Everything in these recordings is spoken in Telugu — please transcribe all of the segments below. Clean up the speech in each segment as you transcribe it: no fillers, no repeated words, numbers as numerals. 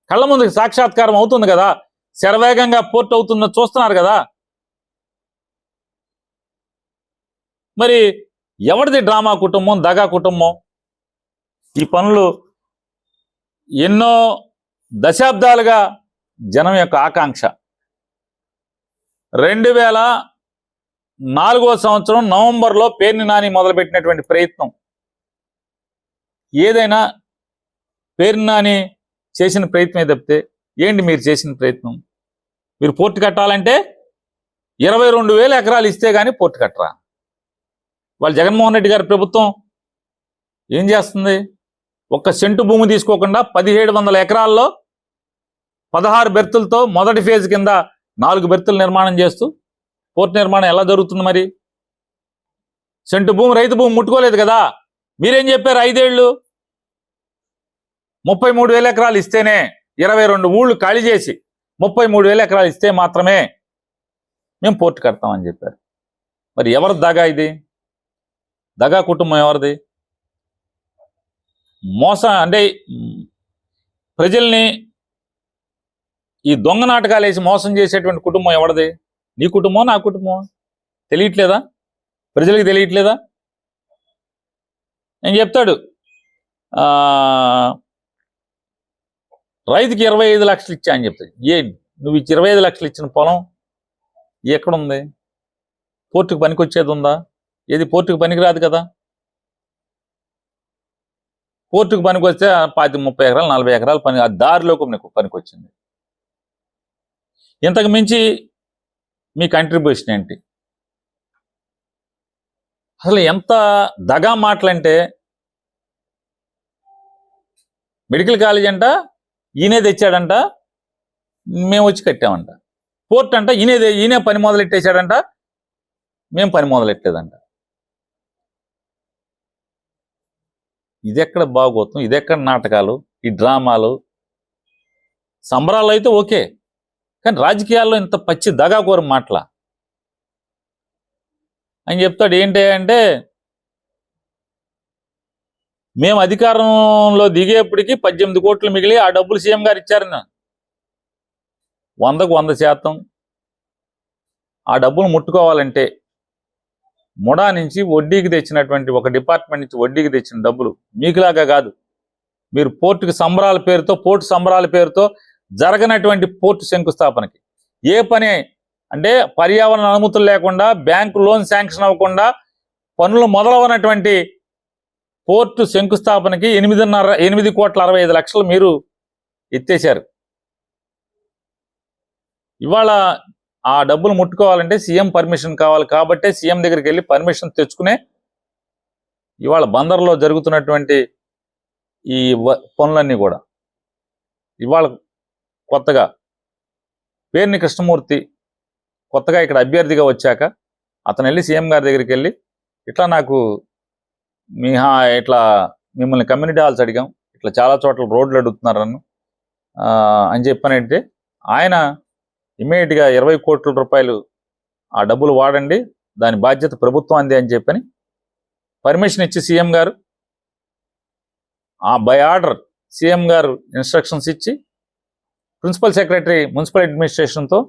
కళ్ళ ముందు సాక్షాత్కారం అవుతుంది కదా, శరవేగంగా పోర్ట్ అవుతుందో చూస్తున్నారు కదా. మరి ఎవరిది డ్రామా కుటుంబం, దగా కుటుంబం? ఈ పనులు ఎన్నో దశాబ్దాలుగా జనం యొక్క ఆకాంక్ష. 2004వ సంవత్సరం నవంబర్లో పేర్ని నాని మొదలుపెట్టినటువంటి ప్రయత్నం. ఏదైనా పేర్ని నాని చేసిన ప్రయత్నమే తప్పితే ఏంటి మీరు చేసిన ప్రయత్నం? మీరు పోర్టు కట్టాలంటే 22,000 ఎకరాలు ఇస్తే కానీ పోర్టు కట్టరా? వాళ్ళు జగన్మోహన్ రెడ్డి గారి ప్రభుత్వం ఏం చేస్తుంది? ఒక్క సెంటు భూమి తీసుకోకుండా 1700 ఎకరాల్లో 16 బెర్తులతో మొదటి ఫేజ్ కింద 4 బెర్తులు నిర్మాణం చేస్తూ పోర్టు నిర్మాణం ఎలా జరుగుతుంది? మరి సెంటు భూమి రైతు భూమి ముట్టుకోలేదు కదా. మీరేం చెప్పారు? 5 ఏళ్ళు 33,000 ఎకరాలు ఇస్తేనే, 22 ఊళ్ళు ఖాళీ చేసి 33,000 ఎకరాలు ఇస్తే మాత్రమే మేము పోర్టు కడతామని చెప్పారు. మరి ఎవరి దగా ఇది? దగా కుటుంబం ఎవరిది? మోసం అంటే ప్రజల్ని ఈ దొంగ నాటకాలు వేసి మోసం చేసేటువంటి కుటుంబం ఎవరిది? నీ కుటుంబం, నా కుటుంబం? తెలియట్లేదా? ప్రజలకు తెలియట్లేదా? నేను చెప్తాడు, రైతుకి 25 లక్షలు ఇచ్చా అని చెప్తాడు. నువ్వు 25 లక్షలు ఇచ్చిన పొలం ఎక్కడుంది? పోర్టుకు పనికొచ్చేది ఉందా? ఏది పోర్టుకు పనికిరాదు కదా. పోర్టుకు పనికొస్తే 30 ఎకరాలు 40 ఎకరాలు పని, ఆ దారిలోకి పనికొచ్చింది. ఇంతకు మించి మీ కంట్రిబ్యూషన్ ఏంటి? అసలు ఎంత దగా మాటలంటే, మెడికల్ కాలేజ్ అంట ఈయనే తెచ్చాడంట, మేము వచ్చి కట్టామంట. పోర్ట్ అంట ఈయనే పని మొదలెట్టేశాడంట, మేము పని మొదలెట్టలేదంట. ఇదెక్కడ బాగోతం? ఇదెక్కడ నాటకాలు? ఈ డ్రామాలు సంబరాలు అయితే ఓకే, కానీ రాజకీయాల్లో ఇంత పచ్చి దగాకోరు మాటల అని చెప్తాడు. ఏంటి అంటే, మేము అధికారంలో దిగేప్పటికి 18 కోట్లు మిగిలి ఆ డబ్బులు సీఎం గారు ఇచ్చారన్న. 100కు 100% ఆ డబ్బులు ముట్టుకోవాలంటే ముడా నుంచి వడ్డీకి తెచ్చినటువంటి ఒక డిపార్ట్మెంట్ నుంచి వడ్డీకి తెచ్చిన డబ్బులు మీకులాగా కాదు. మీరు పోర్టుకి సంబరాల పేరుతో, పోర్టు సంబరాల పేరుతో జరగనటువంటి పోర్టు శంకుస్థాపనకి ఏ పని అంటే పర్యావరణ అనుమతులు లేకుండా, బ్యాంకు లోన్ శాంక్షన్ అవ్వకుండా పనులు మొదలవనటువంటి పోర్టు శంకుస్థాపనకి 8,65,00,000 మీరు ఎత్తేశారు. ఇవాళ ఆ డబ్బులు ముట్టుకోవాలంటే సీఎం పర్మిషన్ కావాలి. కాబట్టే సీఎం దగ్గరికి వెళ్ళి పర్మిషన్ తెచ్చుకునే ఇవాళ బందర్లో జరుగుతున్నటువంటి ఈ పనులన్నీ కూడా. ఇవాళ కొత్తగా పేర్ని కృష్ణమూర్తి కొత్తగా ఇక్కడ అభ్యర్థిగా వచ్చాక అతను వెళ్ళి సీఎం గారి దగ్గరికి వెళ్ళి, ఇట్లా నాకు ఇట్లా మిమ్మల్ని కమ్యూనిటీ హాల్స్ అడిగాం, ఇట్లా చాలా చోట్ల రోడ్లు అడుగుతున్నారు అని చెప్పానంటే, ఆయన ఇమ్మీడియట్గా 20 కోట్ల రూపాయలు ఆ డబ్బులు వాడండి, దాని బాధ్యత ప్రభుత్వం అంది అని చెప్పని పర్మిషన్ ఇచ్చి సీఎం గారు బై ఆర్డర్ సీఎం గారు ఇన్స్ట్రక్షన్స్ ఇచ్చి ప్రిన్సిపల్ సెక్రటరీ మున్సిపల్ అడ్మినిస్ట్రేషన్తో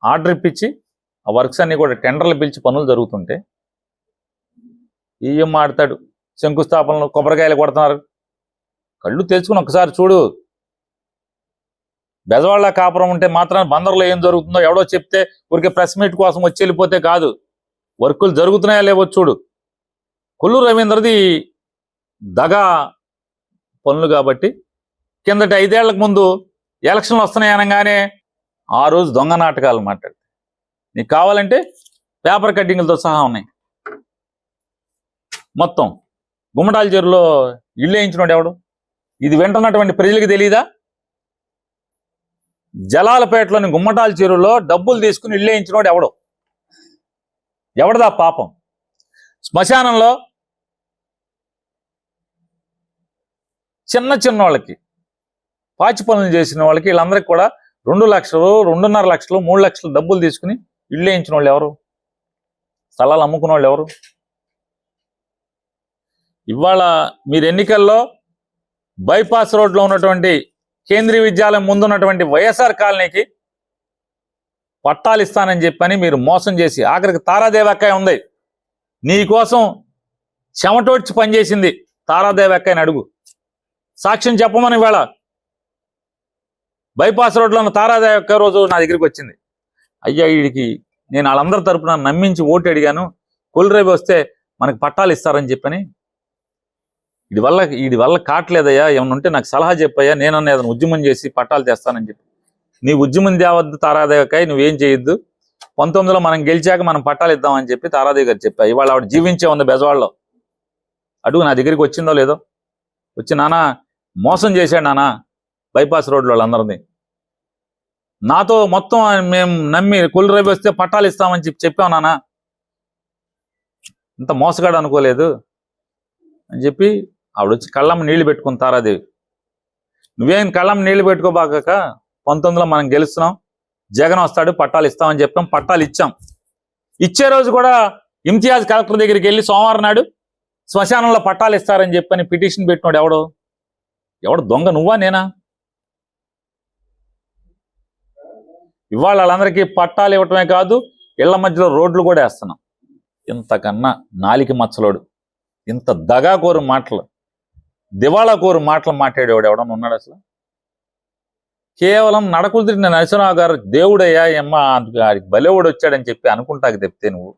ఆర్డర్ ఇప్పించి ఆ వర్క్స్ అన్ని కూడా టెండర్లు పిలిచి పనులు జరుగుతుంటే ఏం మాడతాడు? శంకుస్థాపనలు కొబ్బరికాయలు కొడుతున్నారు. కళ్ళు తెచ్చుకుని ఒకసారి చూడు. బెజవాళ్ళ కాపురం ఉంటే మాత్రం బందర్లో ఏం జరుగుతుందో ఎవడో చెప్తే ఊరికే ప్రెస్ మీట్ కోసం వచ్చి వెళ్ళిపోతే కాదు, వర్కులు జరుగుతున్నాయా లేవో చూడు. కొల్లూరు రవీంద్రది దగా పనులు కాబట్టి కిందటి 5 ఏళ్లకు ముందు ఎలక్షన్లు వస్తున్నాయి అనగానే ఆ రోజు దొంగ నాటకాలు మాట్లాడు. నీకు కావాలంటే పేపర్ కట్టింగ్లతో సహా ఉన్నాయి. మొత్తం గుమ్మటాల చెరువులో ఇల్లు వేయించినోడు ఎవడు? ఇది వింటున్నటువంటి ప్రజలకు తెలియదా? జలాలపేటలోని గుమ్మటాల చెరువులో డబ్బులు తీసుకుని ఇల్లు వేయించినోడు ఎవడు? ఎవడదా పాపం? శ్మశానంలో చిన్న వాళ్ళకి పాచి పనులు చేసిన వాళ్ళకి వీళ్ళందరికీ కూడా 2 లక్షలు 2.5 లక్షలు 3 లక్షలు డబ్బులు తీసుకుని ఇల్లు వేయించిన వాళ్ళు ఎవరు? స్థలాలు అమ్ముకున్న వాళ్ళు ఎవరు? ఇవాళ మీరు ఎన్నికల్లో బైపాస్ రోడ్లో ఉన్నటువంటి కేంద్రీయ విద్యాలయం ముందున్నటువంటి వైఎస్ఆర్ కాలనీకి పట్టాలు ఇస్తానని చెప్పని మీరు మోసం చేసి ఆఖరికి తారాదేవి అక్కయ్య ఉంది, నీ కోసం చెమటోడ్చి పనిచేసింది తారాదేవి అక్కయ్యని అడుగు, సాక్ష్యం చెప్పమని వేళ బైపాస్ రోడ్లో ఉన్న తారాదేవి అక్క రోజు నా దగ్గరికి వచ్చింది. అయ్యా వీడికి నేను వాళ్ళందరి తరపున నమ్మించి ఓటు అడిగాను, కొలిరేవి వస్తే మనకు పట్టాలు ఇస్తారని చెప్పని, వీడి వల్ల కావట్లేదయ్యా, ఏమన్నా ఉంటే నాకు సలహా చెప్పయ్యా, నేనన్నా ఏదైనా ఉద్యమం చేసి పట్టాలు తెస్తానని చెప్పి. నీ ఉద్యమం తేవద్దు తారాదేవికాయ, నువ్వేం చేయొద్దు, 19లో మనం గెలిచాక మనం పట్టాలు ఇద్దామని చెప్పి తారాదేవి గారు చెప్పా. ఇవాళ ఆవిడ జీవించే ఉంది బెజవాడలో. అడుగు నా దగ్గరికి వచ్చిందో లేదో. వచ్చి నానా మోసం చేశాడు నానా బైపాస్ రోడ్లో వాళ్ళందరినీ, నాతో మొత్తం మేము నమ్మి కొలిరేవి వస్తే పట్టాలు ఇస్తామని చెప్పాం నానా, ఇంత మోసగాడు అనుకోలేదు అని చెప్పి ఆవిడ వచ్చి కళ్ళమ్మ నీళ్లు పెట్టుకుని తారాదేవి, నువ్వేం కళ్ళమ్మ నీళ్లు పెట్టుకోబాక, 19లో మనం గెలుస్తున్నాం, జగన్ వస్తాడు పట్టాలు ఇస్తామని చెప్పాం, పట్టాలు ఇచ్చాం. ఇచ్చే రోజు కూడా ఇమ్తియాజ్ కలెక్టర్ దగ్గరికి వెళ్ళి సోమవారం నాడు శ్మశానంలో పట్టాలు ఇస్తారని చెప్పని పిటిషన్ పెట్టినాడు ఎవడు దొంగ, నువ్వా నేనా? ఇవాళ వాళ్ళందరికీ పట్టాలు ఇవ్వటమే కాదు, ఇళ్ల మధ్యలో రోడ్లు కూడా వేస్తున్నాం. ఇంతకన్నా నాలికి మచ్చలోడు, ఇంత దగాకోరు మాటలు, దివాళా కోరు మాటలు మాట్లాడేవాడు ఎవడన్నా ఉన్నాడు అసలు? కేవలం నడకులు తిరిగిన నరసింహరావు గారు దేవుడయ్యా ఎమ్మ బలేవుడు వచ్చాడని చెప్పి అనుకుంటాకి తప్పితే, నువ్వు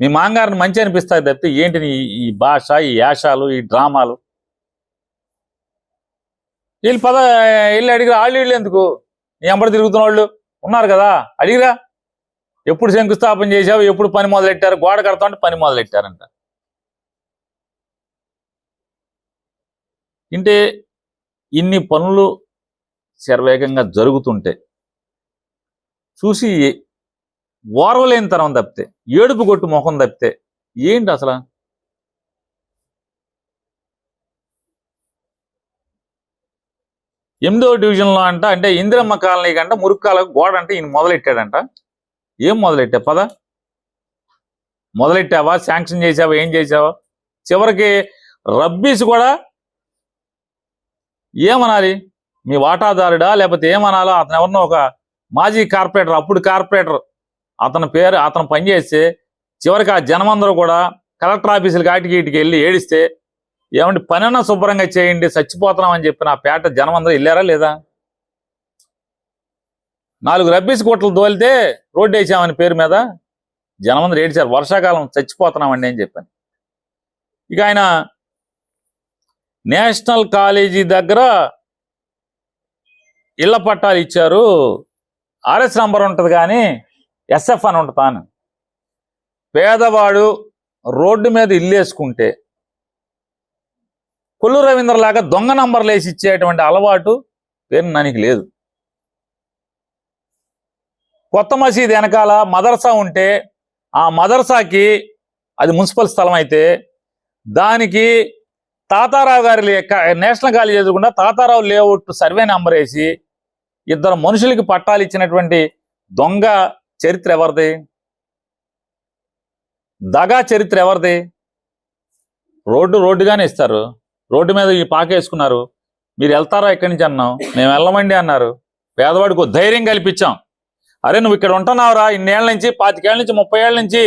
మీ మాంగారిని మంచి అనిపిస్తాకి తప్పితే ఏంటి ఈ భాష, ఈ యాషాలు, ఈ డ్రామాలు? వీళ్ళు అడిగిరా, వాళ్ళు ఎందుకు నీ ఎంబడి తిరుగుతున్న వాళ్ళు ఉన్నారు కదా, అడిగిరా ఎప్పుడు శంకుస్థాపన చేశావు, ఎప్పుడు పని మొదలెట్టారు, గోడ కడతా అంటే పని మొదలెట్టారంట. అంటే ఇన్ని పనులు శరవేగంగా జరుగుతుంటే చూసి ఓర్వలేని తరం తప్పితే, ఏడుపు కొట్టు ముఖం తప్పితే ఏంటి అసలు? ఎనిమిదవ డివిజన్లో అంటే ఇందిరమ్మ కాలనీ కంట మురుక్కాలకు గోడ అంటే ఈయన మొదలెట్టాడంట. ఏం మొదలెట్టా పద, మొదలెట్టావా, శాంక్షన్ చేసావా, ఏం చేసావా? చివరికి రబ్బీస్ కూడా ఏమనాలి, మీ వాటాదారుడా లేకపోతే ఏమనాలో, అతను ఎవరినో ఒక మాజీ కార్పొరేటర్, అప్పుడు కార్పొరేటర్, అతని పేరు అతను పనిచేస్తే చివరికి ఆ జనమందరూ కూడా కలెక్టర్ ఆఫీసులకి ఆటికి వెళ్ళి ఏడిస్తే, ఏమంటే పనైనా శుభ్రంగా చేయండి చచ్చిపోతున్నాం అని చెప్పి నా పేట జనమందరూ వెళ్ళారా లేదా? 4 రబ్బీస్ కోట్లు తోలితే రోడ్డు వేసామని పేరు మీద జనమందరూ ఏడిచారు, వర్షాకాలం చచ్చిపోతున్నామండి అని చెప్పాను. ఇక ఆయన నేషనల్ కాలేజీ దగ్గర ఇళ్ల పట్టాలు ఇచ్చారు, ఆర్ఎస్ నంబర్ ఉంటుంది కానీ ఎస్ఎఫ్ అని ఉంటుందా అని. పేదవాడు రోడ్డు మీద ఇల్లు వేసుకుంటే కొల్లు రవీంద్రలాగా దొంగ నంబర్లు వేసి ఇచ్చేటువంటి అలవాటు పేరు నానికి లేదు. కొత్త మసీదు వెనకాల మదర్సా ఉంటే ఆ మదర్సాకి అది మున్సిపల్ స్థలం అయితే దానికి తాతారావు గారి నేషనల్ కాలేజ్ ఎదురుకుండా తాతారావు లేఅవుట్ సర్వే నెంబర్ వేసి 2 మనుషులకి పట్టాలు ఇచ్చినటువంటి దొంగ చరిత్ర ఎవరిది? దగా చరిత్ర ఎవరిది? రోడ్డుగానే ఇస్తారు, రోడ్డు మీద ఈ పాక వేసుకున్నారు, మీరు వెళ్తారా ఇక్కడి నుంచి అన్నాం, మేము వెళ్ళమండి అన్నారు. పేదవాడికి ధైర్యం కల్పించాం, అరే నువ్వు ఇక్కడ ఉంటున్నావురా ఇన్నేళ్ల నుంచి, 25 ఏళ్ళ నుంచి, 30 ఏళ్ళ నుంచి,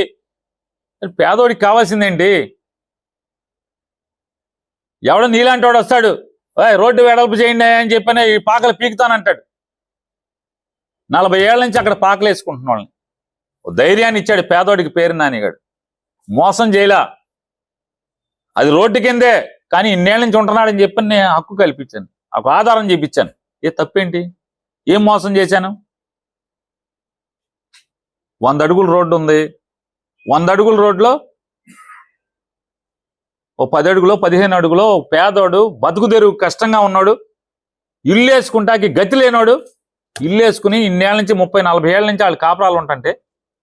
పేదవాడికి కావాల్సిందేంటి? ఎవడో నీలాంటి వాడు వస్తాడు, రోడ్డు వెడల్పు చేయండి అని చెప్పని ఈ పాకలు పీకుతానంటాడు. 40 ఏళ్ళ నుంచి అక్కడ పాకలు వేసుకుంటున్న వాళ్ళని ధైర్యాన్ని ఇచ్చాడు పేదోడికి పేరు నానిగాడు. మోసం చేయలా, అది రోడ్డు కిందే కానీ ఇన్నేళ్ళ నుంచి ఉంటున్నాడని చెప్పని నేను హక్కు కల్పించాను, ఒక ఆధారం చూపించాను. ఏ తప్పేంటి, ఏం మోసం చేశాను? 100 అడుగుల రోడ్డు ఉంది, 100 అడుగుల రోడ్లో ఓ 10 అడుగులో 15 అడుగులో పేదోడు బతుకు తెరువు కష్టంగా ఉన్నాడు, ఇల్లు వేసుకుంటాకి గతి లేనోడు ఇల్లు వేసుకుని ఇన్నేళ్ళ నుంచి 30-40 ఏళ్ళ నుంచి వాళ్ళు కాపురాలు ఉంటుంటే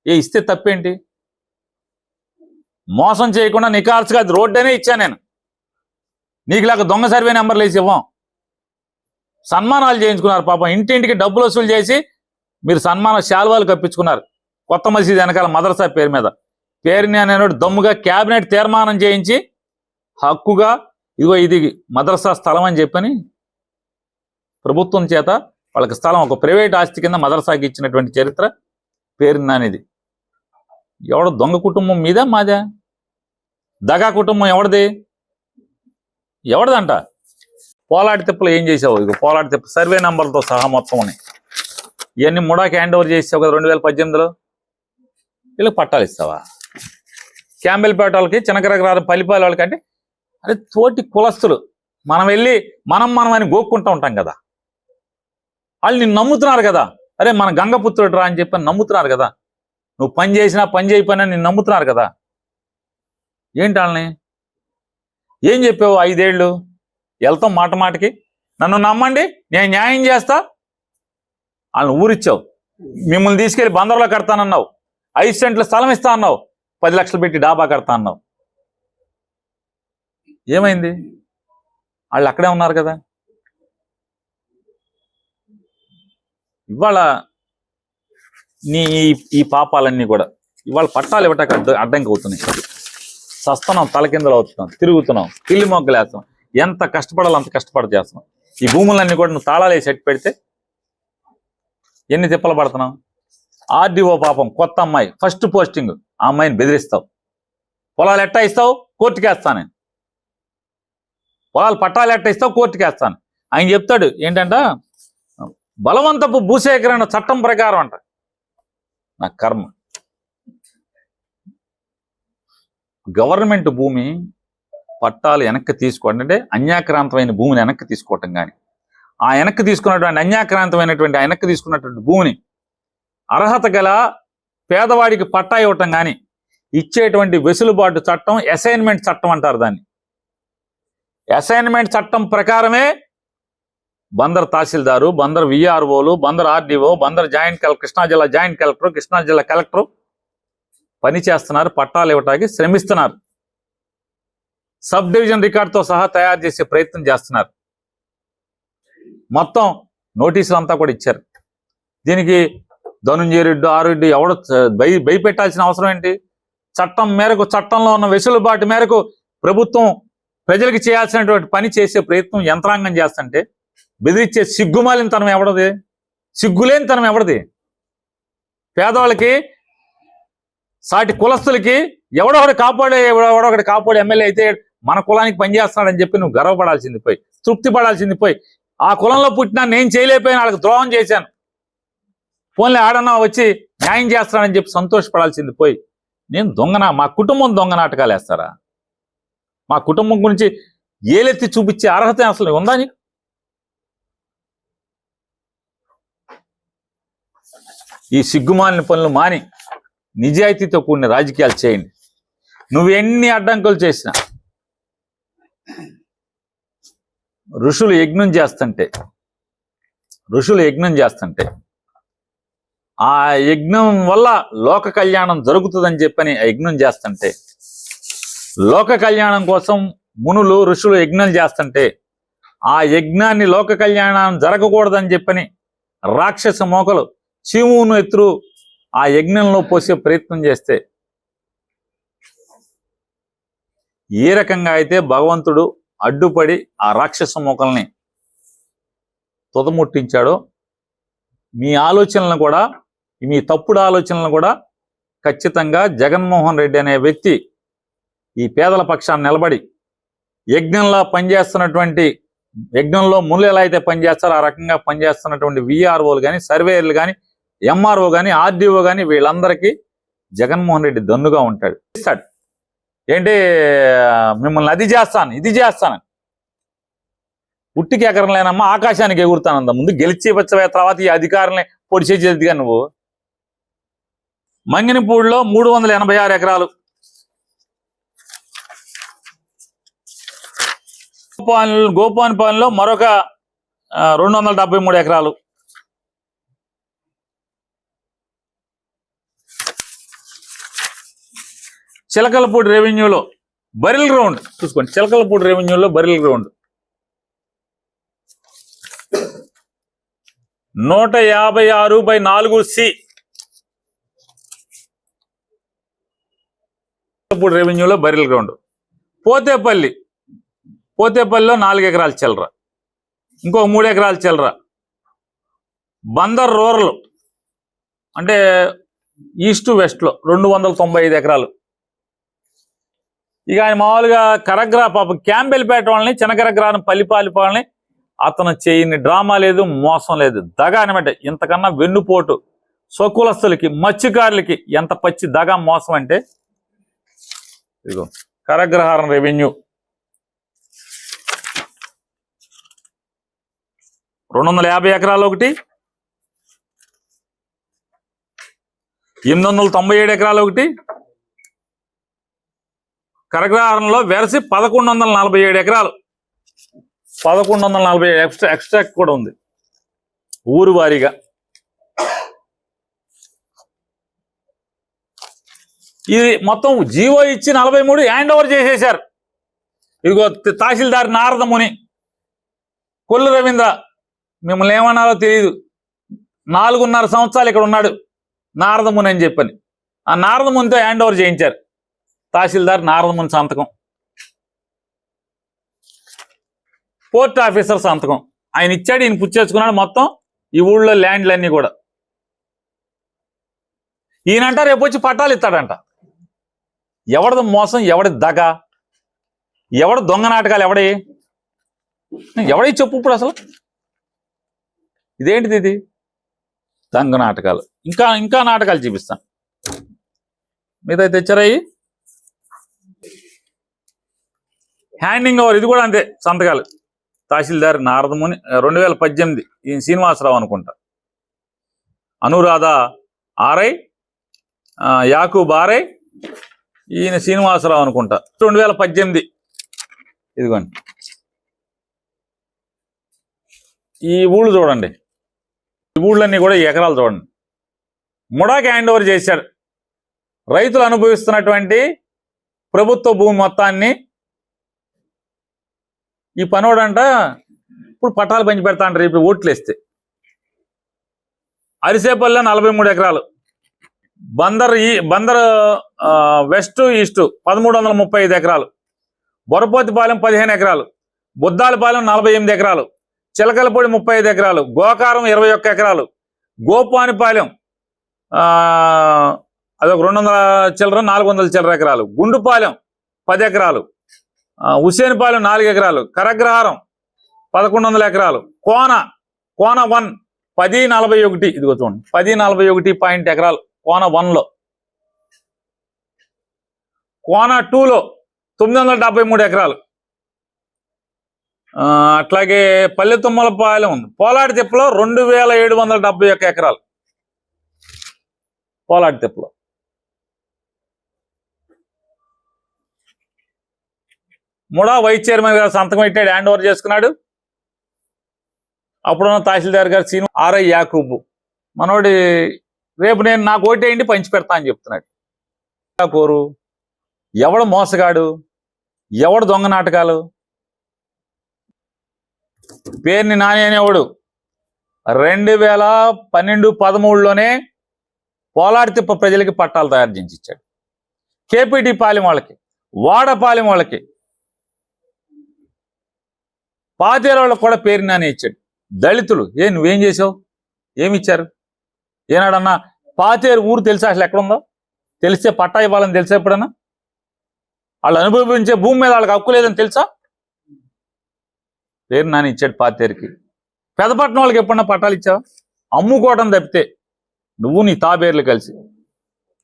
ఇస్తే తప్పేంటి? మోసం చేయకుండా నికార్సుగా అది రోడ్డనే ఇచ్చాను నేను. నీకులాగా దొంగ సర్వే నెంబర్లు వేసి ఇవ్వం. సన్మానాలు చేయించుకున్నారు పాపం, ఇంటింటికి డబ్బులు వసూలు చేసి మీరు సన్మాన శాల్వాలు కప్పించుకున్నారు. కొత్త మసీదు వెనకాల మదర్సా పేరు మీద పేరుని అనేవాడు దమ్ముగా క్యాబినెట్ తీర్మానం చేయించి హక్కుగా ఇదిగో ఇది మదర్సా స్థలం అని చెప్పని ప్రభుత్వం చేత వాళ్ళకి స్థలం ఒక ప్రైవేట్ ఆస్తి కింద మదర్సాకి ఇచ్చినటువంటి చరిత్ర పేరు నానిది. ఎవడ దొంగ కుటుంబం మీద మాదా? దగా కుటుంబం ఎవరిదంట? పోలాడి తిప్పలు ఏం చేసావు? ఇక పోలాడి తిప్ప సర్వే నంబర్లతో సహా మొత్తం ఉన్నాయి. ఇవన్నీ ముడాకి హ్యాండ్ ఓవర్ చేసావు కదా 2018లో. వీళ్ళకి పట్టాలు ఇస్తావా? క్యాంబెల్పేట వాళ్ళకి, చిన్నకరగరారు, పల్లిపాలి వాళ్ళకి అంటే అరే తోటి కులస్తులు మనం వెళ్ళి మనం అని గోక్కుంటూ ఉంటాం కదా. వాళ్ళు నిన్ను నమ్ముతున్నారు కదా. అరే మన గంగపుత్రుడు రా అని చెప్పి నమ్ముతున్నారు కదా. నువ్వు పని చేసినా పని చేయకపోయినా నిన్ను నమ్ముతున్నారు కదా. ఏంటి వాళ్ళని ఏం చెప్పావు? 5 ఏళ్ళు వెళ్తాం మాట మాటకి, నన్ను నమ్మండి నేను న్యాయం చేస్తా. వాళ్ళని ఊరిచ్చావు. మిమ్మల్ని తీసుకెళ్లి బందర్లో కడతానన్నావు. 5 సెంట్ల స్థలం ఇస్తా అన్నావు. 10 లక్షలు పెట్టి డాబా కడతా అన్నావు. ఏమైంది? వాళ్ళు అక్కడే ఉన్నారు కదా. ఇవాళ నీ ఈ పాపాలన్నీ కూడా ఇవాళ పట్టాలు ఇవ్వటానికి అడ్డంకి అవుతున్నాయి. సస్తున్నాం, తలకిందలు అవుతున్నాం, తిరుగుతున్నాం, పిల్లి మొగ్గలు వేస్తున్నాం. ఎంత కష్టపడాలో అంత కష్టపడి చేస్తున్నాం. ఈ భూములన్నీ కూడా నువ్వు తాళాలు వేసి ఎట్టి పెడితే ఎన్ని తిప్పలు పడుతున్నావు. ఆర్డీఓ పాపం కొత్త అమ్మాయి, ఫస్ట్ పోస్టింగ్, ఆ అమ్మాయిని బెదిరిస్తావు. పొలాలు ఎట్టా ఇస్తావు? కోర్టుకి వేస్తాను నేను. పొలాలు పట్టాలు ఎట్టా ఇస్తావు? కోర్టుకి వేస్తాను. ఆయన చెప్తాడు ఏంటంట, బలవంతపు భూసేకరణ చట్టం ప్రకారం అంట. నా కర్మ. గవర్నమెంట్ భూమి పట్టాలు వెనక్కి తీసుకోవడం అంటే అన్యాక్రాంతమైన భూమిని వెనక్కి తీసుకోవటం కానీ, ఆ వెనక్కి తీసుకున్నటువంటి అన్యాక్రాంతమైనటువంటి వెనక్కి తీసుకున్నటువంటి భూమిని అర్హత గల పేదవాడికి పట్టా ఇవ్వటం కానీ ఇచ్చేటువంటి వెసులుబాటు చట్టం అసైన్మెంట్ చట్టం అంటారు దాన్ని. అసైన్మెంట్ చట్టం ప్రకారమే బందర్ తహసీల్దారు, బందర్ విఆర్ఓలు, Bandar RDO, Bandar joint collector, Krishna జిల్లా జాయింట్ కలెక్టర్, కృష్ణా జిల్లా కలెక్టర్ పని చేస్తున్నారు. పట్టాలు ఇవ్వటానికి శ్రమిస్తున్నారు. సబ్ డివిజన్ రికార్డుతో సహా తయారు చేసే ప్రయత్నం చేస్తున్నారు. మొత్తం నోటీసులు అంతా కూడా ఇచ్చారు. దీనికి ధనుంజయ రెడ్డి, ఆరెడ్డి ఎవడ భయపెట్టాల్సిన అవసరం ఏంటి? చట్టం మేరకు, చట్టంలో ఉన్న వెసులుబాటు మేరకు ప్రభుత్వం ప్రజలకు చేయాల్సినటువంటి పని చేసే ప్రయత్నం యంత్రాంగం చేస్తుంటే బెదిరించే సిగ్గుమాలిన తనం ఎవడది? సిగ్గులేని తనం ఎవడది? పేదవాళ్ళకి, సాటి కులస్తులకి ఎవడొకటి కాపాడే ఎమ్మెల్యే అయితే మన కులానికి పనిచేస్తున్నాడని చెప్పి నువ్వు గర్వపడాల్సింది పోయి, తృప్తి పడాల్సింది పోయి, ఆ కులంలో పుట్టినా నేను చేయలేకపోయినా వాళ్ళకి ద్రోహం చేశాను, పోన్లే ఆడన్నా వచ్చి న్యాయం చేస్తానని చెప్పి సంతోషపడాల్సింది పోయి, నేను దొంగనా, మా కుటుంబం దొంగ నాటకాలు వేస్తారా? మా కుటుంబం గురించి ఏలెత్తి చూపించే అర్హత అసలు ఉందా నీకు? ఈ సిగ్గుమాలిన పనులు మాని నిజాయితీతో కూడిన రాజకీయాలు చేయండి. నువ్వు ఎన్ని అడ్డంకులు చేసినా, ఋషులు యజ్ఞం చేస్తుంటే ఆ యజ్ఞం వల్ల లోక కళ్యాణం జరుగుతుందని చెప్పని ఆ యజ్ఞం చేస్తుంటే, లోక కళ్యాణం కోసం మునులు ఋషులు యజ్ఞం చేస్తుంటే ఆ యజ్ఞాన్ని లోక కళ్యాణం జరగకూడదని చెప్పని రాక్షస మోకలు చీమును ఎత్తురు ఆ యజ్ఞంలో పోసే ప్రయత్నం చేస్తే, ఏ రకంగా అయితే భగవంతుడు అడ్డుపడి ఆ రాక్షస మోకల్ని తుదముట్టించాడో, మీ ఆలోచనలను కూడా, మీ తప్పుడు ఆలోచనలను కూడా ఖచ్చితంగా జగన్మోహన్ రెడ్డి అనే వ్యక్తి ఈ పేదల పక్షాన్ని నిలబడి యజ్ఞంలో పనిచేస్తున్నటువంటి, యజ్ఞంలో ముళ్ళు ఎలా అయితే పనిచేస్తారో ఆ రకంగా పనిచేస్తున్నటువంటి విఆర్ఓలు కానీ, సర్వేయర్లు కానీ, ఎంఆర్ఓ కానీ, ఆర్డీఓ కానీ వీళ్ళందరికీ జగన్మోహన్ రెడ్డి దన్నుగా ఉంటాడు. ఇస్తాడు ఏంటి, మిమ్మల్ని అది చేస్తాను ఇది చేస్తాను, పుట్టికి ఎకరం లేనమ్మా ఆకాశానికి ఎగురుతానంద. ముందు గెలిచి వచ్చే తర్వాత ఈ అధికారులని పొడి చేసేదిగా నువ్వు. మంగినపూడిలో 386 ఎకరాలు, గోపాన్పాలెంలో మరొక 273 ఎకరాలు, చిలకలపూడి రెవెన్యూలో బరిల్ గ్రౌండ్ చూసుకోండి. Chilakalapudi రెవెన్యూలో బరిల్ ground 156/4C Chilakalapudi రెవెన్యూలో బరిల్ ground. పోతేపల్లిలో 4 ఎకరాలు చిల్లర. ఇంకో 3 ఎకరాల చిల్లర. బందర్ రూరల్ అంటే ఈస్ట్ వెస్ట్లో 295 ఎకరాలు. ఇక ఆయన మామూలుగా కరగ్రా పాపం క్యాంబెల్పేట వాళ్ళని, చిన్నకరగ్రాని, పల్లిపాలి వాళ్ళని అతను చేయని డ్రామా లేదు, మోసం లేదు, దగ అనమాట. ఇంతకన్నా వెన్నుపోటు స్వకులస్తులకి, మత్స్యకారులకి ఎంత పచ్చి దగ మోసం అంటే ఇదిగో కరగ్రహారం రెవెన్యూ 250 ఎకరాలు ఒకటి, 897 ఎకరాలు ఒకటి, కరగ్రహారంలో వెరసి 1147 ఎకరాలు, 1147 ఎక్స్ట్రా కూడా ఉంది ఊరు వారీగా. ఇది మొత్తం జీవో ఇచ్చి 43 హ్యాండ్ ఓవర్ చేసేశారు. ఇదిగో తహసీల్దార్ నారదముని, కొల్లు రవీంద్ర, మిమ్మల్ని ఏమన్నారో తెలియదు, 4.5 సంవత్సరాలు ఇక్కడ ఉన్నాడు నారదముని అని చెప్పని. ఆ నారదమునితో హ్యాండ్ ఓవర్ చేయించారు. తహసీల్దార్ నారదముని సంతకం, పోర్ట్ ఆఫీసర్ సంతకం. ఆయన ఇచ్చాడు, ఈయన పుచ్చేసుకున్నాడు మొత్తం ఈ ఊళ్ళో ల్యాండ్లన్నీ కూడా. ఈయనంట రేపు వచ్చి పట్టాలు ఇస్తాడంట. ఎవడది మోసం, ఎవడి దగ, ఎవడు దొంగ నాటకాలు, ఎవడై చెప్పు ఇప్పుడు అసలు ఇదేంటిది? ఇది దొంగ నాటకాలు. ఇంకా నాటకాలు చూపిస్తాను. మీద తెచ్చారాయి హ్యాండింగ్ ఓవర్, ఇది కూడా అంతే సంతకాలు. తహసీల్దార్ నారదముని 2018, ఈయన శ్రీనివాసరావు అనుకుంటా, అనురాధ ఆర్ఐ, యాకూబ్ ఆర్ఐ, ఈయన శ్రీనివాసరావు అనుకుంటా 2018. ఇదిగోండి ఈ ఊళ్ళు చూడండి, ఈ ఊళ్ళన్నీ కూడా ఈ ఎకరాలు చూడండి. ముడాకి హ్యాండ్ ఓవర్ చేశాడు. రైతులు అనుభవిస్తున్నటువంటి ప్రభుత్వ భూమి మొత్తాన్ని ఈ పనోడంట ఇప్పుడు పట్టాలు పంచి పెడతా అంటారు ఇప్పుడు ఓట్లు వేస్తే. అరిసేపల్లి 43 ఎకరాలు, బందర్ వెస్ట్ ఈస్ట్ 1335 ఎకరాలు, బొరపోతిపాలెం 15 ఎకరాలు, బుద్దాలపాలెం 48 ఎకరాలు, చిలకలపూడి 35 ఎకరాలు, గోకారం 21 ఎకరాలు, గోపానిపాలెం అదొక 200 చిల్లర 400 చిల్లర ఎకరాలు, గుండుపాలెం 10 ఎకరాలు, హుసేన్పాలెం 4 ఎకరాలు, కరగ్రహారం 1100 ఎకరాలు, కోన 1 1041, ఇదిగో చూడండి 1041 ఎకరాలు కోన 1లో. కోన 2లో 973 ఎకరాలు. అట్లాగే పల్లెతుమ్మలపాలెం ఉంది, పోలాడి తిప్పలో 2771 ఎకరాలు. పోలాడి తిప్పలో ముడా వైస్ చైర్మన్ గారు సంతకం పెట్టాడు, హ్యాండ్ ఓవర్ చేసుకున్నాడు. అప్పుడున్న తహసీల్దార్ గారు సీను ఆర్ఐ యాకూబు మనోడి రేపు నేను నాకు ఓటేయండి పంచి పెడతా అని చెప్తున్నాడు. కోరు ఎవడు మోసగాడు, ఎవడు దొంగ నాటకాలు. పేరుని నాని అనేవాడు 2012-13లోనే పోలాడి తిప్ప ప్రజలకి పట్టాలు తయారు చేసి ఇచ్చాడు. కేపీటీ పాలెం వాళ్ళకి, వాడపాలెం వాళ్ళకి, పాతేరు వాళ్ళకి కూడా పేరు నాని ఇచ్చాడు. దళితులు నువ్వేం చేసావు, ఏమిచ్చారు? ఏనాడన్నా పాతేరు ఊరు తెలుసా అసలు ఎక్కడుందో? తెలిస్తే పట్టా ఇవ్వాలని తెలుసా ఎప్పుడన్నా? వాళ్ళు అనుభవించే భూమి మీద వాళ్ళకి హక్కు లేదని తెలుసా? పేరు నాని ఇచ్చాడు పాతేరుకి. పెదపట్నం వాళ్ళకి ఎప్పుడన్నా పట్టాలు ఇచ్చావా? అమ్ముకోవటం తప్పితే నువ్వు నీ తాబేర్లు కలిసి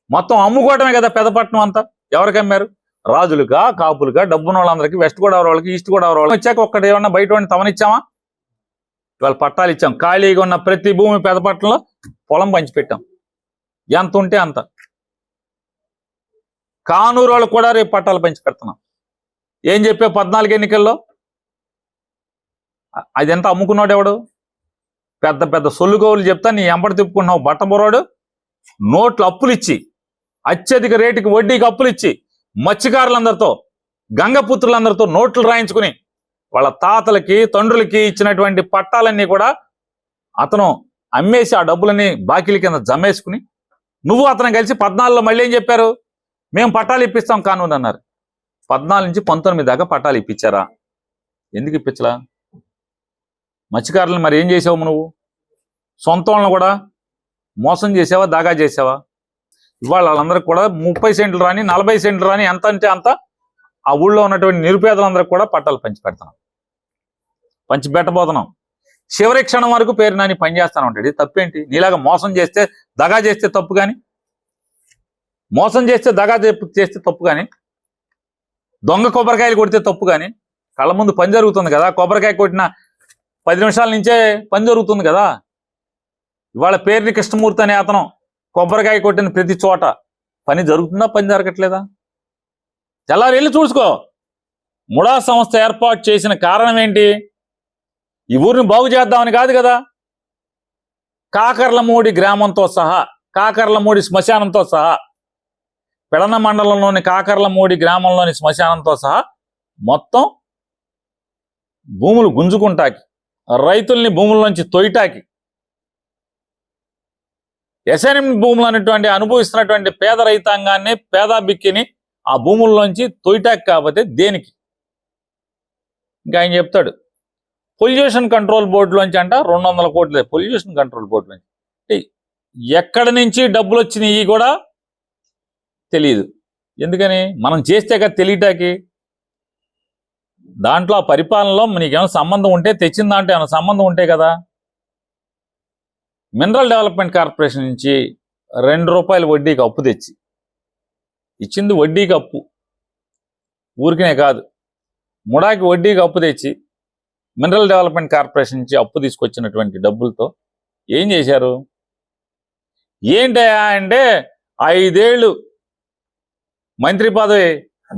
మొత్తం అమ్ముకోవటమే కదా పెదపట్నం అంతా. ఎవరికి అమ్మారు? రాజులుగా, కాపులుగా, డబ్బున్న వాళ్ళందరికీ, వెస్ట్ గోదావరి వాళ్ళకి, ఈస్ట్ గోదావరి వాళ్ళకి. వచ్చాక ఒక్కటి ఏమన్నా బయట వాడిని తమనిచ్చామా? ఇవాళ పట్టాలు ఇచ్చాం. ఖాళీగా ఉన్న ప్రతి భూమి పెదపట్నంలో పొలం పంచిపెట్టాం, ఎంత ఉంటే అంత. కానూరు వాళ్ళకు కూడా రేపు పట్టాలు పంచి పెడుతున్నాం. ఏం చెప్పే 14 ఎన్నికల్లో అది ఎంత అమ్ముకున్నాడు ఎవడు? పెద్ద పెద్ద సొల్లుగోవులు చెప్తా నీ ఎంబడి తిప్పుకుంటున్నావు బట్టబొరాడు. నోట్లు అప్పులు ఇచ్చి, అత్యధిక రేటుకి వడ్డీకి అప్పులు ఇచ్చి, మత్స్యకారులందరితో, గంగపుత్రులందరితో నోట్లు రాయించుకుని వాళ్ళ తాతలకి, తండ్రులకి ఇచ్చినటువంటి పట్టాలన్నీ కూడా అతను అమ్మేసి ఆ డబ్బులని బాకీల కింద జమేసుకుని నువ్వు అతను కలిసి 14లో మళ్ళీ ఏం చెప్పారు? మేము పట్టాలు ఇప్పిస్తాం కానూరు అన్నారు. 14 నుంచి 19 దాకా పట్టాలు ఇప్పించారా? ఎందుకు ఇప్పించలా? మత్స్యకారులను మరి ఏం చేసావు నువ్వు? సొంత వాళ్ళని కూడా మోసం చేసావా, దాగా చేసావా? ఇవాళ వాళ్ళందరికి కూడా 30 సెంట్లు రాని 40 సెంట్లు రాని ఎంత అంటే అంత ఆ ఊళ్ళో ఉన్నటువంటి నిరుపేదలందరికీ కూడా పట్టాలు పంచి పెట్టబోతున్నాం. చివరి క్షణం వరకు పేరు నాని పనిచేస్తాను ఉంటాడు. తప్పేంటి? నీలాగా మోసం చేస్తే దగా చేస్తే తప్పు కానీ, మోసం చేస్తే దగా చేస్తే తప్పు కానీ, దొంగ కొబ్బరికాయలు కొడితే తప్పు కానీ, కళ్ళ ముందు పని జరుగుతుంది కదా. కొబ్బరికాయ కొట్టిన 10 నిమిషాల నుంచే పని జరుగుతుంది కదా. ఇవాళ పేరుని కృష్ణమూర్తి అనే అతను కొబ్బరికాయ కొట్టిన ప్రతి చోట పని జరుగుతుందా, పని జరగట్లేదా? తెల్లారి వెళ్ళి చూసుకో. ముడా సంస్థ ఏర్పాటు చేసిన కారణం ఏంటి? ఈ ఊరిని బాగు చేద్దామని కాదు కదా. కాకర్లమూడి గ్రామంతో సహా, కాకర్లమూడి శ్మశానంతో సహా, పెడన మండలంలోని కాకర్లమూడి గ్రామంలోని శ్మశానంతో సహా మొత్తం భూములు గుంజుకుంటాకి, రైతుల్ని భూముల్లోంచి తొయ్యటాకి, ఎస్ఎన్ఎం భూములు అనేటువంటి అనుభవిస్తున్నటువంటి పేద రైతాంగాన్ని, పేద బిక్కిని ఆ భూముల్లోంచి తొయ్యటాకి కాకపోతే దేనికి? ఇంకా ఆయన చెప్తాడు పొల్యూషన్ కంట్రోల్ బోర్డులోంచి అంట 200 కోట్లే పొల్యూషన్ కంట్రోల్ బోర్డులోంచి. ఎక్కడి నుంచి డబ్బులు వచ్చినాయి కూడా తెలియదు. ఎందుకని? మనం చేస్తే కదా తెలియటాకి. దాంట్లో ఆ పరిపాలనలో నీకేమైనా సంబంధం ఉంటే, తెచ్చిన దాంట్లో ఏమైనా సంబంధం ఉంటే కదా. మినరల్ డెవలప్మెంట్ కార్పొరేషన్ నుంచి ₹2 వడ్డీకి అప్పు తెచ్చి ఇచ్చింది. వడ్డీకి అప్పు ఊరికినే కాదు, ముడాకి వడ్డీకి అప్పు తెచ్చి మినరల్ డెవలప్మెంట్ కార్పొరేషన్ నుంచి అప్పు తీసుకొచ్చినటువంటి డబ్బులతో ఏం చేశారు? ఏంటయా అంటే 5 ఏళ్ళు మంత్రి పదవి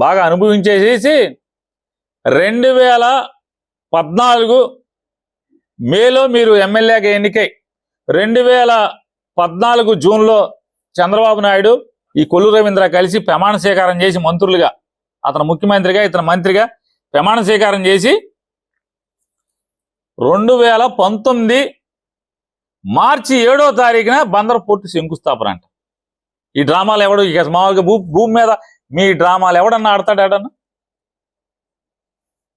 బాగా అనుభవించేసేసి 2014 మేలో మీరు ఎమ్మెల్యేగా ఎన్నికై 2014 జూన్లో చంద్రబాబు నాయుడు ఈ కొల్లు రవీంద్ర కలిసి ప్రమాణ స్వీకారం చేసి మంత్రులుగా, అతను ముఖ్యమంత్రిగా ఇతను మంత్రిగా ప్రమాణ స్వీకారం చేసి 2019 మార్చి 7వ తారీఖున బందర్ పోర్టు శంకుస్థాపన అంట. ఈ డ్రామాలు ఎవడు ఇక మామూలుగా భూమి మీద మీ డ్రామాలు ఎవడన్నా ఆడతాడన్నా?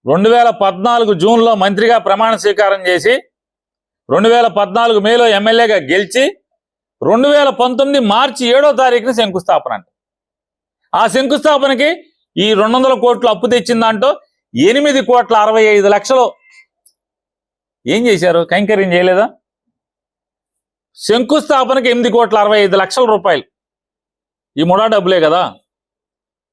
2014 జూన్లో మంత్రిగా ప్రమాణ స్వీకారం చేసి 2014 మేలో ఎమ్మెల్యేగా గెలిచి 2019 మార్చి 7వ తారీఖున శంకుస్థాపన అంట. ఆ శంకుస్థాపనకి ఈ 200 కోట్లు అప్పు తెచ్చిందంటూ 8,65,00,000 ఏం చేశారు? కైంకర్యం చేయలేదా? శంకుస్థాపనకి 8,65,00,000 రూపాయలు ఈ ముడా డబ్బులే కదా.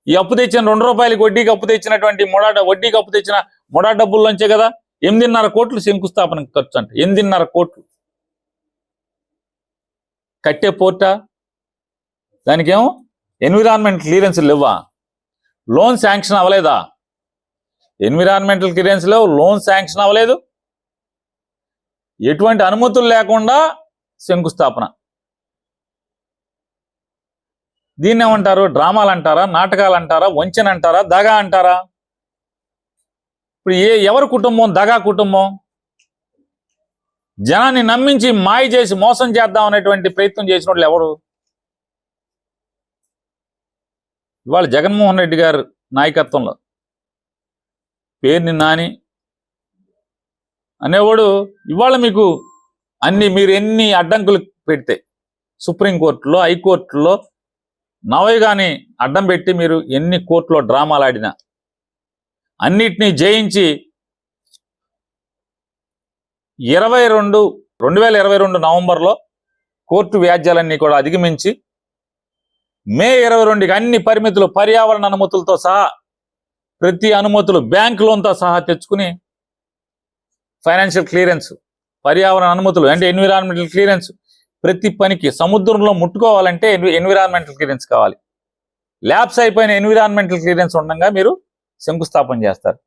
ఈ అప్పు తెచ్చిన ₹2 వడ్డీకి అప్పు తెచ్చినటువంటి వడ్డీకి అప్పు తెచ్చిన ముడా డబ్బుల్లోంచే కదా 8,5 కోట్లు శంకుస్థాపనకి ఖర్చు అంట. 8,5 కోట్లు కట్టే పోర్టా? దానికేమో ఎన్విరాన్మెంట్ క్లియరెన్స్ లేవా? లోన్ శాంక్షన్ అవ్వలేదా? ఎన్విరాన్మెంటల్ క్లియరెన్స్ లేవు, లోన్ శాంక్షన్ అవ్వలేదు, ఎటువంటి అనుమతులు లేకుండా శంకుస్థాపన. దీన్ని ఏమంటారు? డ్రామాలు అంటారా, నాటకాలు అంటారా, వంచన అంటారా, దగా అంటారా? ఇప్పుడు ఎవరి కుటుంబం దగా కుటుంబం? జనాన్ని నమ్మించి మాయ చేసి మోసం చేద్దాం అనేటువంటి ప్రయత్నం చేసిన వాళ్ళు ఎవరు? ఇవాళ జగన్మోహన్ రెడ్డి గారు నాయకత్వంలో పేరుని నాని అనేవాడు ఇవాళ మీకు మీరు ఎన్ని అడ్డంకులు పెడితే సుప్రీంకోర్టులో, హైకోర్టులో నవయుగాని అడ్డం పెట్టి మీరు ఎన్ని కోర్టులో డ్రామాలు ఆడినా అన్నిటినీ జయించి 2022 నవంబర్లో కోర్టు వ్యాజ్యాలన్నీ కూడా అధిగమించి మే 22కి అన్ని పరిమితులు, పర్యావరణ అనుమతులతో సహా ప్రతి అనుమతులు, బ్యాంక్ లోన్తో సహా తెచ్చుకుని ఫైనాన్షియల్ క్లియరెన్స్, పర్యావరణ అనుమతులు అంటే ఎన్విరాన్మెంటల్ క్లియరెన్స్, ప్రతి పనికి సముద్రంలో ముట్టుకోవాలంటే ఎన్విరాన్మెంటల్ క్లియరెన్స్ కావాలి. ల్యాబ్స్ అయిపోయిన ఎన్విరాన్మెంటల్ క్లియరెన్స్ ఉండగా మీరు శంకుస్థాపన చేస్తారు.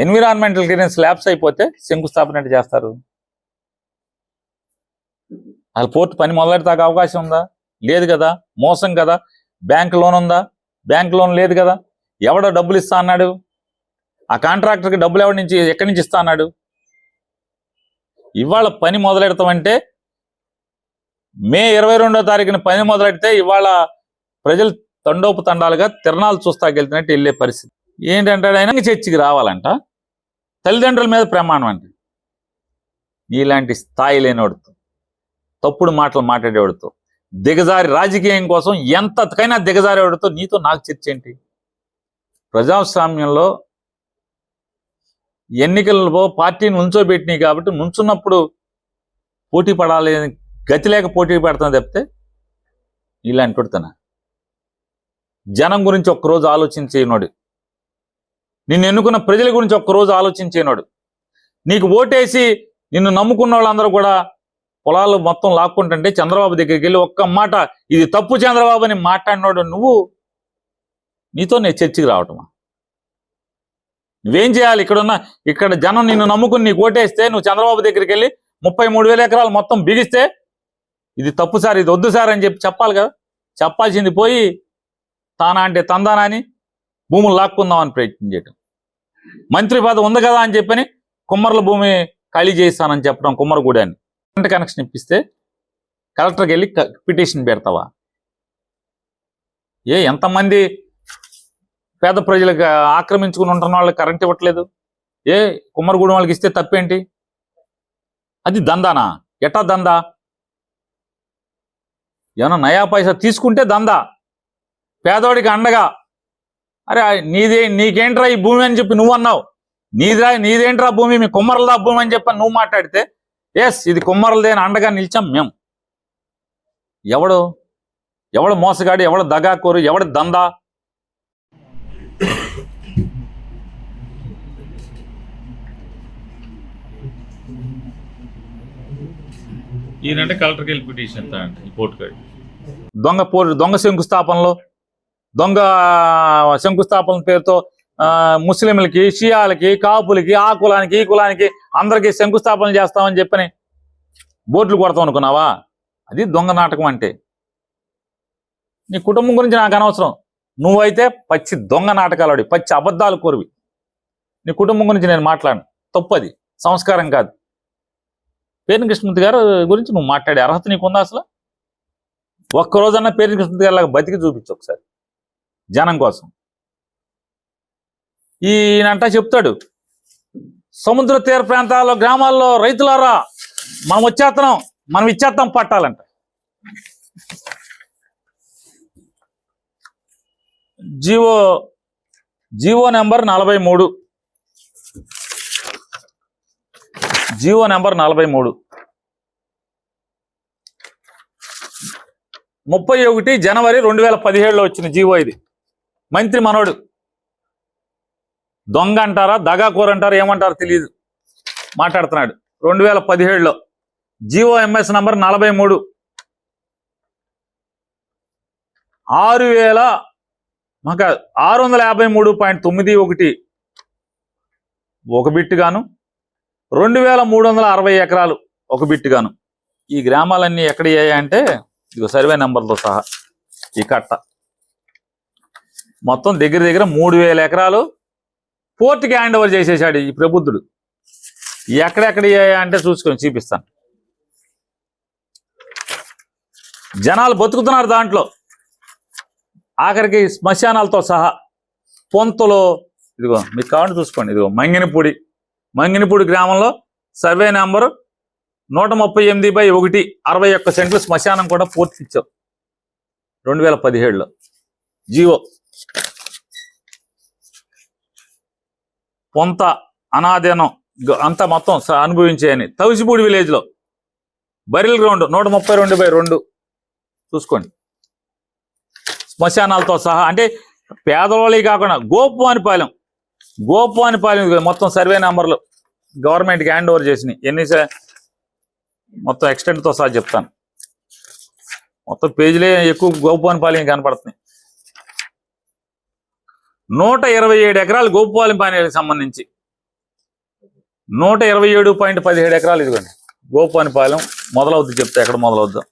ఎన్విరాన్మెంటల్ క్లియరెన్స్ ల్యాబ్స్ అయిపోతే శంకుస్థాపన అంటే చేస్తారు. అసలు పోర్టు పని మొదలెడతాక అవకాశం ఉందా? లేదు కదా. మోసం కదా. బ్యాంక్ లోన్ ఉందా? బ్యాంక్ లోన్ లేదు కదా. ఎవడో డబ్బులు ఇస్తా అన్నాడు? ఆ కాంట్రాక్టర్కి డబ్బులు ఎక్కడి నుంచి ఇస్తా అన్నాడు? ఇవాళ పని మొదలెడతామంటే మే 22వ తారీఖున పని మొదలెడితే ఇవాళ ప్రజలు తండోపతండాలుగా తిరణాలు చూస్తాకెళ్తున్నట్టు వెళ్ళే పరిస్థితి. ఏంటంటే ఆయన చర్చికి రావాలంట, తల్లిదండ్రుల మీద ప్రమాణం అంటే నీలాంటి స్థాయి లేనివాడుతో, తప్పుడు మాటలు మాట్లాడేవాడితో, దిగజారి రాజకీయం కోసం ఎంతకైనా దిగజారేవాడితో నీతో నాకు చర్చ ఏంటి? ప్రజాస్వామ్యంలో ఎన్నికల్లో పార్టీని నుంచోబెట్టినాయి కాబట్టి నుంచున్నప్పుడు పోటీ పడాలి, గతి లేక పోటీ పెడతాను తప్పితే ఇలాంటి కొడుతున్నా. జనం గురించి ఒక్కరోజు ఆలోచించేనాడు, నిన్ను ఎన్నుకున్న ప్రజల గురించి ఒక్కరోజు ఆలోచించేనాడు, నీకు ఓటేసి నిన్ను నమ్ముకున్న వాళ్ళందరూ కూడా పొలాలు మొత్తం లాక్కుంటుంటే చంద్రబాబు దగ్గరికి వెళ్ళి ఒక్క మాట ఇది తప్పు చంద్రబాబు అని మాట్లాడినాడు నువ్వు, నీతో నేను చర్చకి రావటమా? నువ్వేం చేయాలి? ఇక్కడ జనం నిన్ను నమ్ముకుని నీకు ఓటేస్తే నువ్వు చంద్రబాబు దగ్గరికి వెళ్ళి 33,000 ఎకరాలు మొత్తం బిగిస్తే ఇది తప్పు సార్, ఇది వద్దు సార్ అని చెప్పాలి కదా. చెప్పాల్సింది పోయి తానా అంటే తందానా అని భూములు లాక్కుందామని ప్రయత్నం చేయటం, మంత్రి పదవి ఉంది కదా అని చెప్పని కుమ్మర్ల భూమి ఖాళీ చేయిస్తానని చెప్పడం, కుమ్మరగూడాన్ని కరెంట్ కనెక్షన్ ఇప్పిస్తే కలెక్టర్కి వెళ్ళి పిటిషన్ పెడతావా? ఎంతమంది పేద ప్రజలకు ఆక్రమించుకుని ఉంటున్న వాళ్ళకి కరెంట్ ఇవ్వట్లేదు? కుమ్మరగూడెం వాళ్ళకి ఇస్తే తప్పేంటి? అది దందానా? ఎట్టా దందా? ఏమన్నా నయా పైసా తీసుకుంటే దందా, పేదవాడికి అండగా. అరే నీకేంట్రా ఈ భూమి అని చెప్పి నువ్వు అన్నావు, నీదేంట్రా భూమి, మీ కుమ్మరలదా భూమి అని చెప్పి నువ్వు మాట్లాడితే ఇది కుమ్మరలదే అని అండగా నిలిచాం మేము. ఎవడు మోసగాడు, ఎవడు దగాకోరు, ఎవడు దందా? ఈయనంటే కలెక్టర్కి వెళ్ళి పిటిషన్ ఇస్తానంటే ఈ పోటుకాడు. దొంగ శంకుస్థాపనలో, దొంగ శంకుస్థాపన పేరుతో ముస్లింలకి, షియాలకి, కాపులకి, ఆ కులానికి ఈ కులానికి అందరికీ శంకుస్థాపన చేస్తామని చెప్పని బోర్డులు కొడతాం అనుకున్నావా? అది దొంగ నాటకం అంటే. నీ కుటుంబం గురించి నాకు అనవసరం, నువ్వైతే పచ్చి దొంగ నాటకాలు, పచ్చి అబద్ధాలు కోరివి. నీ కుటుంబం గురించి నేను మాట్లాడను, తప్పది, సంస్కారం కాదు. పేర్ని కృష్ణమూర్తి గారు గురించి నువ్వు మాట్లాడే అర్హత నీకుందా అసలు? ఒక్కరోజన్నా పేర్ని కృష్ణమూర్తి గారు లాగా బతికి చూపించు ఒకసారి జనం కోసం. ఈయనంట చెప్తాడు, సముద్ర తీర ప్రాంతాల్లో గ్రామాల్లో రైతులారా మనం ఇచ్చేస్తాం పట్టాలంట. జీవో నెంబర్ 43, జీవో నెంబర్ 43 31 జనవరి 2017లో వచ్చిన జీవో ఇది. మంత్రి మనోడు దొంగ అంటారా, దగాకోర అంటారా, ఏమంటారో తెలియదు, మాట్లాడుతున్నాడు. 2017లో జీవో ఎంఎస్ నంబర్ 43 6,653.91 ఒక బిట్ గాను, 2,360 ఎకరాలు ఒక బిట్ గాను. ఈ గ్రామాలన్నీ ఎక్కడ అయ్యాయంటే ఇదిగో సర్వే నెంబర్తో సహా ఈ కట్ట మొత్తం దగ్గర 3,000 ఎకరాలు పోర్టుకి హ్యాండ్ ఓవర్ చేసేసాడు ఈ ప్రబుద్ధుడు. ఎక్కడెక్కడ అంటే చూసుకొని చూపిస్తాను. జనాలు బతుకుతున్నారు దాంట్లో, ఆఖరికి శ్మశానాలతో సహా. పొంతలో ఇదిగో మీకు కావాలని చూసుకోండి, ఇదిగో మంగినపూడి గ్రామంలో సర్వే నెంబరు 138/1 61 సెంట్లు శ్మశానం కూడా పూర్తి ఇచ్చాం 2017లో జీవో. పొంత అనాదేనం అంతా మొత్తం అనుభవించాయని. తవిసిపూడి విలేజ్ లో బరిల్ గ్రౌండ్ 132/2 చూసుకోండి, శ్మశానాలతో సహా. అంటే పేదవాళ్ళకి కాకుండా గోపువానిపాలెం మొత్తం సర్వే నెంబర్లు గవర్నమెంట్కి హ్యాండ్ ఓవర్ చేసినాయి. మొత్తం ఎక్స్టెంట్తో సహా చెప్తాను. మొత్తం పేజీలే ఎక్కువ గోపువానిపాలెం కనపడుతున్నాయి. 127 ఎకరాలు గోపువానిపాలెంకి సంబంధించి 127.17 ఎకరాలు ఇదిగోండి గోపువానిపాలెం మొదలవుద్ది. చెప్తా ఎక్కడ మొదలవుద్దాం.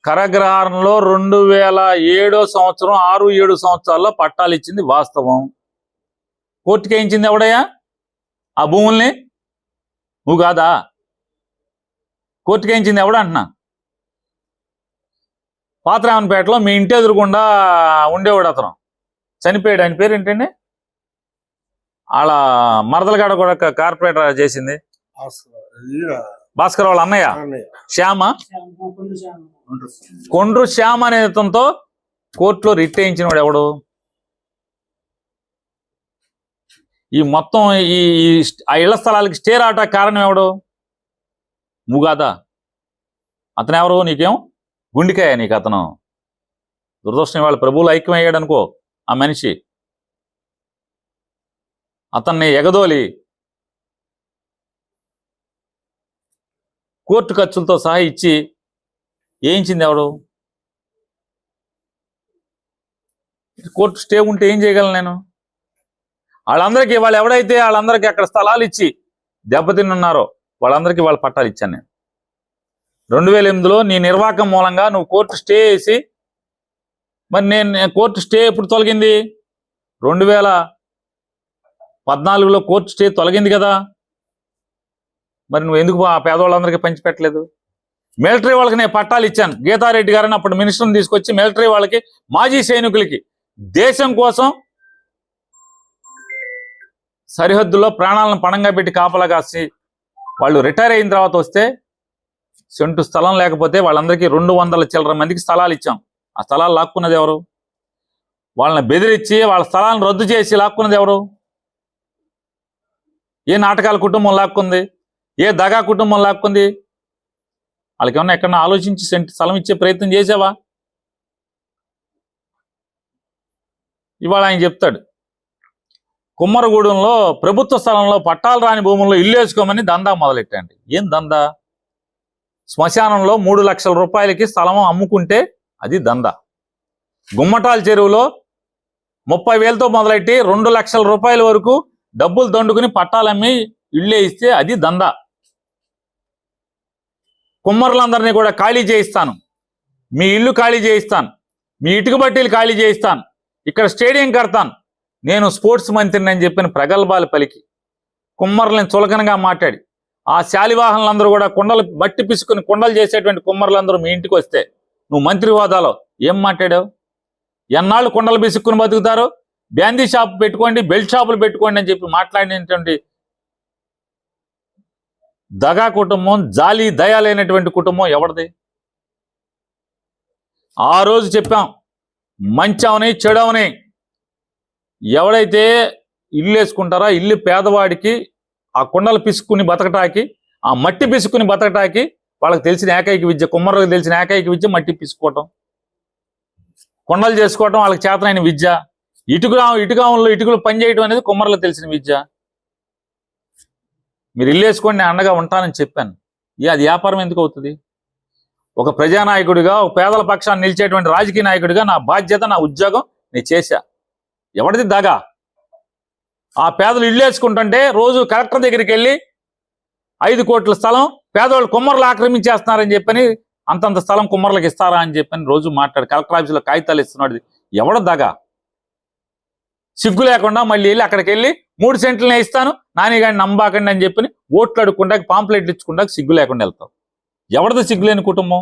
కరగ్రహారంలో 2007 సంవత్సరం 6-7 సంవత్సరాల్లో పట్టాలు ఇచ్చింది వాస్తవం. కోర్టుకి వేయించింది ఎవడయ్యా ఆ భూముల్ని? నువ్వు కాదా? కోర్టుకి వేయించింది ఎవడ అంటున్నా? పాతరామన్పేటలో మీ ఇంటి ఎదురుకుండా ఉండేవాడు అతను, చనిపోయాడు. ఆయన పేరు ఏంటండి? వాళ్ళ మరదలగాడ కూడా కార్పొరేటర్ చేసింది. భాస్కర్ వాళ్ళ అన్నయ్య శ్యామ, కొండ్రు శ్యామ అనే అతనితో కోర్టులో రిట్ వేయించిన వాడు ఎవడు? ఈ మొత్తం ఈ ఆ ఇళ్ల స్థలాలకి స్టే రావటానికి కారణం ఎవడు? ముగాదా? అతను ఎవరు? నీకేం గుండెకాయ నీకు అతను? దురదృష్టం వాళ్ళ ప్రభువులు ఐక్యమయ్యాడు అనుకో ఆ మనిషి. అతన్ని ఎగదోలి కోర్టు ఖర్చులతో సహా ఇచ్చి వేయించింది ఎవడు? కోర్టు స్టే ఉంటే ఏం చేయగలను నేను? వాళ్ళందరికీ వాళ్ళు ఎవడైతే వాళ్ళందరికీ అక్కడ స్థలాలు ఇచ్చి దెబ్బతిన్నారో వాళ్ళందరికీ వాళ్ళ పట్టాలు ఇచ్చాను నేను. 2008లో నీ నిర్వాహకం మూలంగా నువ్వు కోర్టు స్టే వేసి, మరి నేను కోర్టు స్టే ఎప్పుడు తొలగింది? 2014లో కోర్టు స్టే తొలగింది కదా. మరి నువ్వు ఎందుకు ఆ పేదవాళ్ళందరికీ పంచిపెట్టలేదు? మిలిటరీ వాళ్ళకి నేను పట్టాలు ఇచ్చాను. గీతారెడ్డి గారిని అప్పుడు మినిస్టర్ని తీసుకొచ్చి మిలిటరీ వాళ్ళకి, మాజీ సైనికులకి దేశం కోసం సరిహద్దుల్లో ప్రాణాలను పణంగా పెట్టి కాపలా కాసి వాళ్ళు రిటైర్ అయిన తర్వాత వస్తే సెంటు స్థలం లేకపోతే వాళ్ళందరికీ 200 చిల్లర మందికి స్థలాలు ఇచ్చాం. ఆ స్థలాలు లాక్కున్నది ఎవరు? వాళ్ళని బెదిరించి వాళ్ళ స్థలాలను రద్దు చేసి లాక్కున్నది ఎవరు? ఏ నాటకాల కుటుంబం లాక్కుంది? ఏ దగా కుటుంబం లాక్కుంది? వాళ్ళకి ఏమన్నా ఎక్కడన్నా ఆలోచించి స్థలం ఇచ్చే ప్రయత్నం చేసావా? ఇవాళ ఆయన చెప్తాడు, కుమ్మరగూడెంలో ప్రభుత్వ స్థలంలో పట్టాలు రాని భూముల్లో ఇల్లు వేసుకోమని దందా మొదలెట్టండి. ఏం దందా? శ్మశానంలో 3 లక్షల రూపాయలకి స్థలం అమ్ముకుంటే అది దందా. గుమ్మటాల చెరువులో 30,000తో మొదలెట్టి 2 లక్షల రూపాయల వరకు డబ్బులు దండుకుని పట్టాలమ్మి ఇళ్ళే ఇస్తే అది దందా. కుమ్మరులందరినీ కూడా ఖాళీ చేయిస్తాను, మీ ఇల్లు ఖాళీ చేయిస్తాను, మీ ఇటుక బట్టీలు ఖాళీ చేయిస్తాను, ఇక్కడ స్టేడియం కడతాను, నేను స్పోర్ట్స్ మంత్రిని అని చెప్పిన ప్రగల్భాలు పలికి కుమ్మరులను చులకనగా మాట్లాడి ఆ శాలివాహనులందరూ కూడా కుండలు బట్టి పిసుకుని కుండలు చేసేటువంటి కుమ్మరులందరూ మీ ఇంటికి వస్తే నువ్వు మంత్రి హోదాలో ఏం మాట్లాడావు? ఎన్నాళ్ళు కుండలు పిసుక్కుని బతుకుతారు? బ్యాందీ షాప్ పెట్టుకోండి, బెల్ట్ షాపులు పెట్టుకోండి అని చెప్పి మాట్లాడినటువంటి దగా కుటుంబం, జాలి దయ లేనటువంటి కుటుంబం ఎవరిది? ఆ రోజు చెప్పాం, మంచవని చెడవని ఎవడైతే ఇల్లు వేసుకుంటారో ఇల్లు పేదవాడికి ఆ కుండలు పిసుక్కుని బతకటాకి, ఆ మట్టి పిసుక్కుని బతకటాకి వాళ్ళకి తెలిసిన ఏకైక విద్య, కుమ్మరులకు తెలిసిన ఏకైక విద్య మట్టి పిసుకోవటం, కుండలు చేసుకోవటం వాళ్ళకి చేతనైన విద్య. ఇటుకలో ఇటుకలు పని చేయడం అనేది కుమ్మరులకు తెలిసిన విద్య. మీరు ఇల్లు వేసుకోండి, నేను అండగా ఉంటానని చెప్పాను. అది వ్యాపారం ఎందుకు అవుతుంది? ఒక ప్రజానాయకుడిగా, ఒక పేదల పక్షాన్ని నిలిచేటువంటి రాజకీయ నాయకుడిగా నా బాధ్యత, నా ఉద్యోగం నేను చేశా. ఎవరిది దగా? ఆ పేదలు ఇల్లు వేసుకుంటుంటే రోజు కలెక్టర్ దగ్గరికి వెళ్ళి 5 కోట్ల స్థలం పేదవాళ్ళు కుమ్మరులు ఆక్రమించేస్తున్నారని చెప్పని, అంతంత స్థలం కుమ్మరులకు ఇస్తారా అని చెప్పని రోజు మాట్లాడు కలెక్టర్ ఆఫీసులో కాగితాలు ఇస్తున్నాడు. ఎవడ దగా? సిగ్గు లేకుండా మళ్ళీ వెళ్ళి అక్కడికి వెళ్ళి 3 సెంట్లనే ఇస్తాను, నానిగాడిని నమ్మాకండి అని చెప్పని ఓట్లు అడుక్కుంటా, పాంప్లెట్లు ఇచ్చుకుంటా సిగ్గు లేకుండా వెళ్తావు. ఎవరిది సిగ్గులేని కుటుంబం?